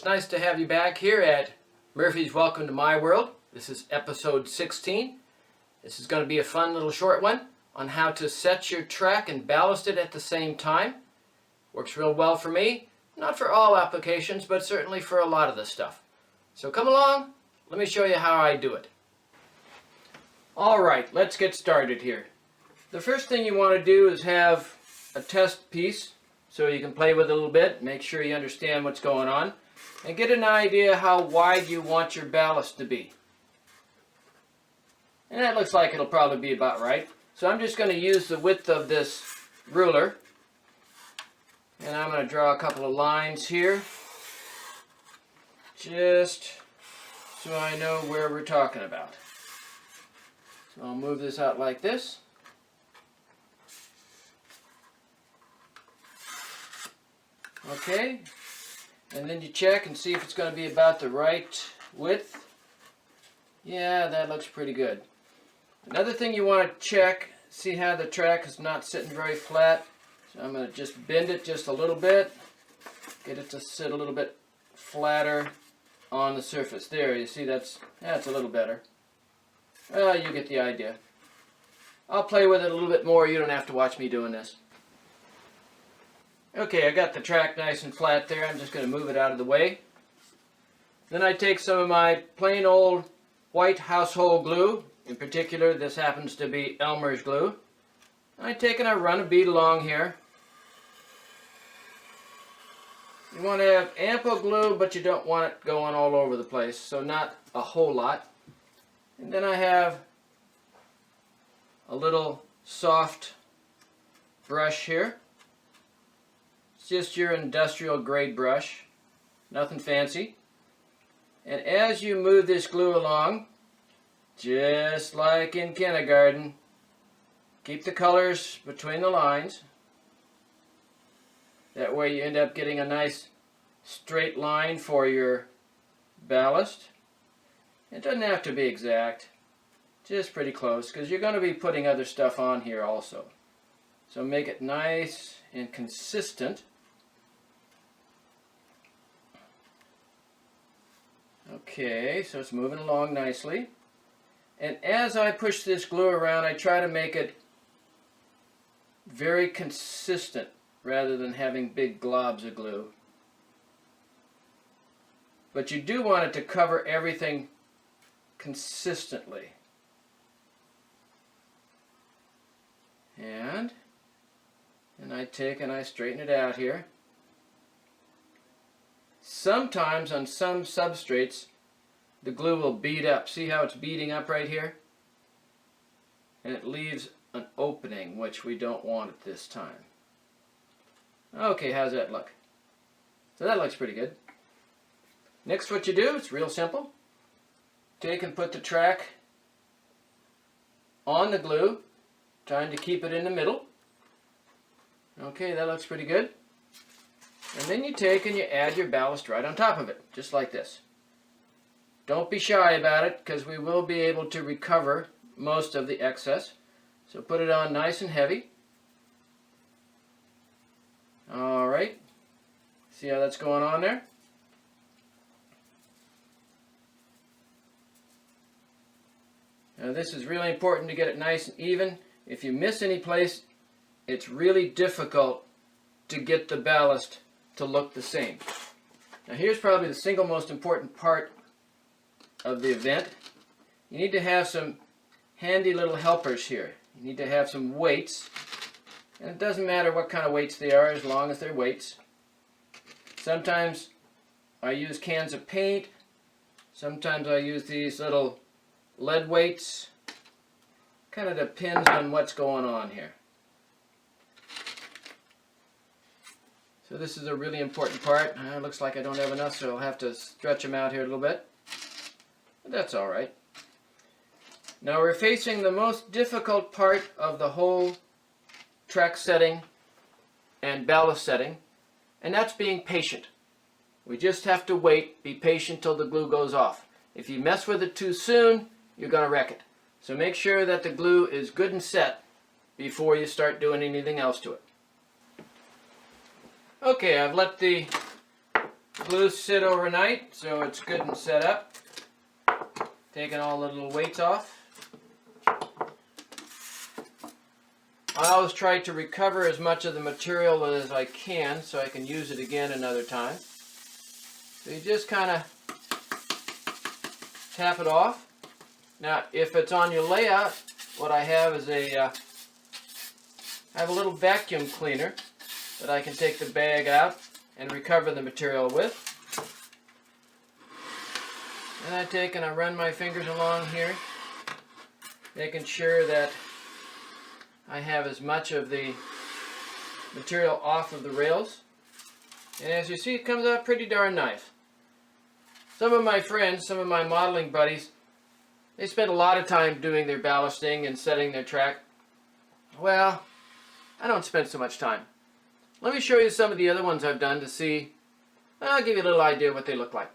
it's nice to have you back here at Murphy's Welcome to My World. This is episode 16. This is going to be a fun little short one on how to set your track and ballast it at the same time. Works real well for me. Not for all applications, but certainly for a lot of the stuff. So come along, let me show you how I do it. Alright, let's get started here. The first thing you want to do is have a test piece so you can play with it a little bit, make sure you understand what's going on, and get an idea how wide you want your ballast to be. And that looks like it'll probably be about right. So I'm just going to use the width of this ruler, and I'm going to draw a couple of lines here, just so I know where we're talking about. So I'll move this out like this. Okay, and then you check and see if it's going to be about the right width. Yeah, that looks pretty good. Another thing you want to check, see how the track is not sitting very flat. So I'm going to just bend it just a little bit, get it to sit a little bit flatter on the surface. There, you see that's a little better. You get the idea. I'll play with it a little bit more. You don't have to watch me doing this. Okay, I got the track nice and flat there. I'm just going to move it out of the way. Then I take some of my plain old white household glue. In particular, this happens to be Elmer's glue. I take and I run a bead along here. You want to have ample glue, but you don't want it going all over the place, so not a whole lot. And then I have a little soft brush here. It's just your industrial grade brush, nothing fancy. And as you move this glue along, just like in kindergarten, keep the colors between the lines. That way you end up getting a nice straight line for your ballast. It doesn't have to be exact, just pretty close, because you're going to be putting other stuff on here also. So make it nice and consistent. Okay, so it's moving along nicely. And as I push this glue around, I try to make it very consistent rather than having big globs of glue. But you do want it to cover everything consistently. And I take and I straighten it out here. Sometimes on some substrates the glue will bead up. See how it's beading up right here? And it leaves an opening, which we don't want at this time. Okay, how's that look? So that looks pretty good. Next, what you do, it's real simple. Take and put the track on the glue, trying to keep it in the middle. Okay, that looks pretty good. And then you take and you add your ballast right on top of it, just like this. Don't be shy about it, because we will be able to recover most of the excess. So put it on nice and heavy. Alright, see how that's going on there? Now this is really important to get it nice and even. If you miss any place, it's really difficult to get the ballast to look the same. Now here's probably the single most important part of the event. You need to have some handy little helpers here. You need to have some weights. And it doesn't matter what kind of weights they are, as long as they're weights. Sometimes I use cans of paint. Sometimes I use these little lead weights. Kind of depends on what's going on here. So this is a really important part. It looks like I don't have enough, so I'll have to stretch them out here a little bit. But that's all right. Now we're facing the most difficult part of the whole track setting and ballast setting, and that's being patient. We just have to wait, be patient till the glue goes off. If you mess with it too soon, you're going to wreck it. So make sure that the glue is good and set before you start doing anything else to it. Okay, I've let the Glues sit overnight, so it's good and set up. Taking all the little weights off. I always try to recover as much of the material as I can so I can use it again another time. So you just kind of tap it off. Now, if it's on your layout, what I have is I have a little vacuum cleaner that I can take the bag out and recover the material with. And I take and I run my fingers along here, making sure that I have as much of the material off of the rails. And as you see, it comes out pretty darn nice. Some of my friends, some of my modeling buddies, they spend a lot of time doing their ballasting and setting their track. Well, I don't spend so much time. Let me show you some of the other ones I've done to see. I'll give you a little idea what they look like.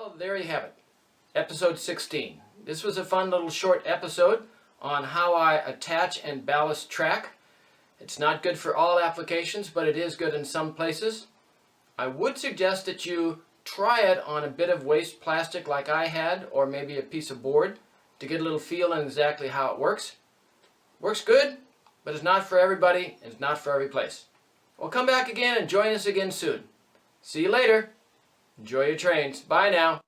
Well, there you have it. Episode 16. This was a fun little short episode on how I attach and ballast track. It's not good for all applications, but it is good in some places. I would suggest that you try it on a bit of waste plastic like I had, or maybe a piece of board, to get a little feel on exactly how it works. Works good, but it's not for everybody, and it's not for every place. Well, come back again and join us again soon. See you later. Enjoy your trains. Bye now.